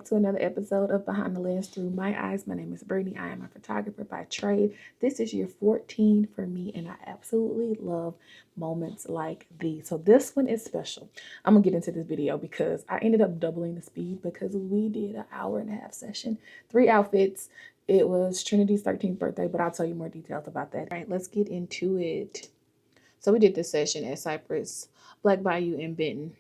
back to another episode of Behind the Lens Through My Eyes. My name is Brittany. I am a photographer by trade. This is year 14 for me, and I absolutely love moments like these. So this one is special. I'm gonna get into this video because I ended up doubling the speed because we did an hour-and-a-half session, 3 outfits. It was Trinity's 13th birthday, but I'll tell you more details about that. All right, let's get into it. So we did this session at Cypress, Black Bayou in Benton.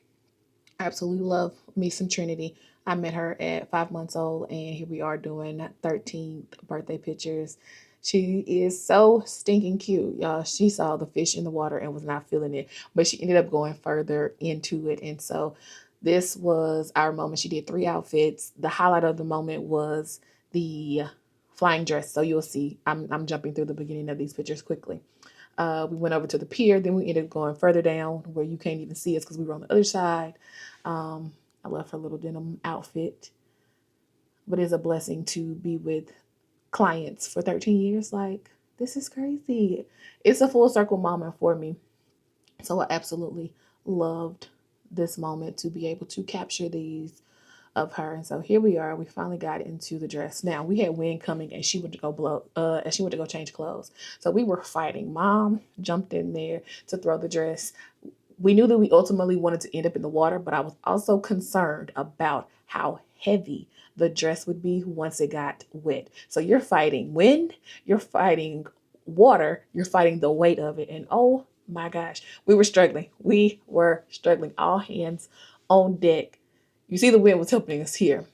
I absolutely love me some Trinity. I met her at 5 months old, and here we are doing 13th birthday pictures. She is so stinking cute, y'all. She saw the fish in the water and was not feeling it, but she ended up going further into it. And so this was our moment. She did 3 outfits. The highlight of the moment was the flying dress. So you'll see, I'm jumping through the beginning of these pictures quickly. We went over to the pier, then we ended up going further down where you can't even see us because we were on the other side. I love her little denim outfit, but it's a blessing to be with clients for 13 years. Like, this is crazy. It's a full circle moment for me. So I absolutely loved this moment to be able to capture these of her. And so here we are. We finally got into the dress. Now we had wind coming, and she went to go change clothes. So we were fighting. Mom jumped in there to throw the dress. We knew that we ultimately wanted to end up in the water, but I was also concerned about how heavy the dress would be once it got wet. So you're fighting wind, you're fighting water, you're fighting the weight of it. And oh my gosh, we were struggling. We were struggling, all hands on deck. You see, the wind was helping us here.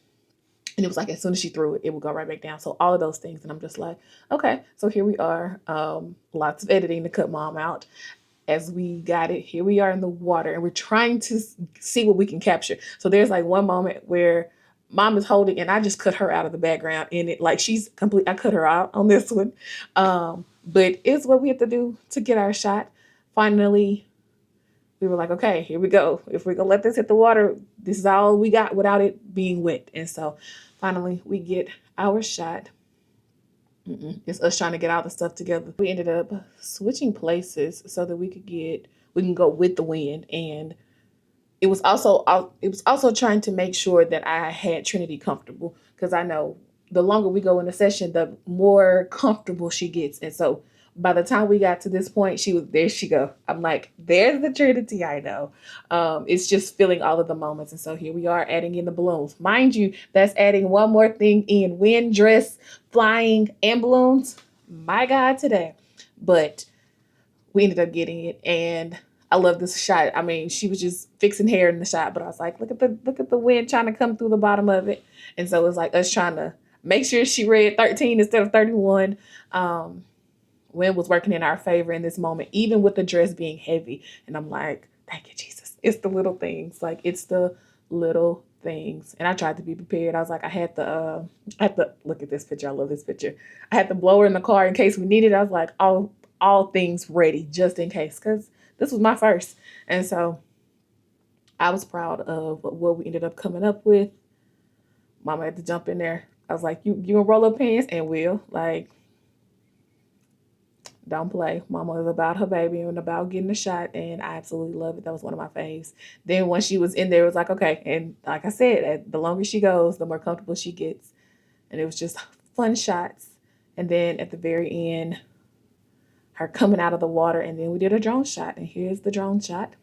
And it was like, as soon as she threw it, it would go right back down. So all of those things. And I'm just like, okay, so here we are. Lots of editing to cut Mom out. As we got it, here we are in the water, and we're trying to see what we can capture. So there's like one moment where Mom is holding, and I just cut her out of the background in it. Like, she's complete. I cut her out on this one. But it's what we have to do to get our shot. Finally, we were like, okay, here we go. If we're going to let this hit the water, this is all we got without it being wet. And so finally we get our shot. It's us trying to get all the stuff together. We ended up switching places so that we can go with the wind. And it was also trying to make sure that I had Trinity comfortable, because I know the longer we go in the session, the more comfortable she gets. And so by the time we got to this point, there she go. I'm like, there's the Trinity I know. It's just filling all of the moments. And so here we are adding in the balloons. Mind you, that's adding one more thing in: wind, dress, flying, and balloons. My God, today. But we ended up getting it, and I love this shot. I mean, she was just fixing hair in the shot, but I was like, look at the wind trying to come through the bottom of it. And so it was like us trying to make sure she read 13 instead of 31. Wind was working in our favor in this moment, even with the dress being heavy. And I'm like, thank you, Jesus. It's the little things. Like, it's the little things. And I tried to be prepared. I was like, I had to look at this picture. I love this picture. I had the blower in the car in case we needed it. I was like, all things ready just in case, because this was my first. And so I was proud of what we ended up coming up with. Mama had to jump in there. I was like, you gonna roll up pants? And will, like, don't play. Mama is about her baby and about getting a shot, and I absolutely love it. That was one of my faves. Then once she was in there, it was like, okay. And like I said, the longer she goes, the more comfortable she gets. And it was just fun shots. And then at the very end, her coming out of the water, and then we did a drone shot. And here's the drone shot.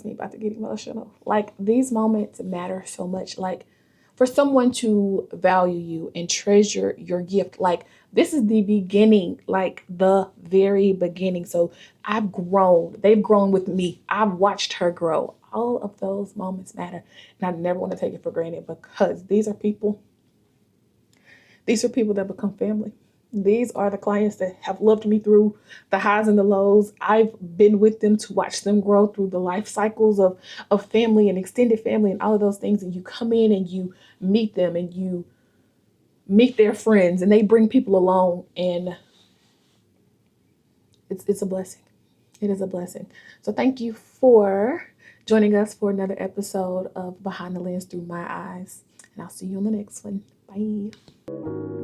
Me about to get emotional. Like, these moments matter so much. Like, for someone to value you and treasure your gift, like, this is the beginning, like the very beginning. So I've grown, they've grown with me. I've watched her grow. All of those moments matter, and I never want to take it for granted, because these are people that become family. These are the clients that have loved me through the highs and the lows. I've been with them to watch them grow through the life cycles of family and extended family and all of those things. And you come in and you meet them and you meet their friends and they bring people along, and it's a blessing. It is a blessing. So thank you for joining us for another episode of Behind the Lens Through My Eyes. And I'll see you on the next one. Bye.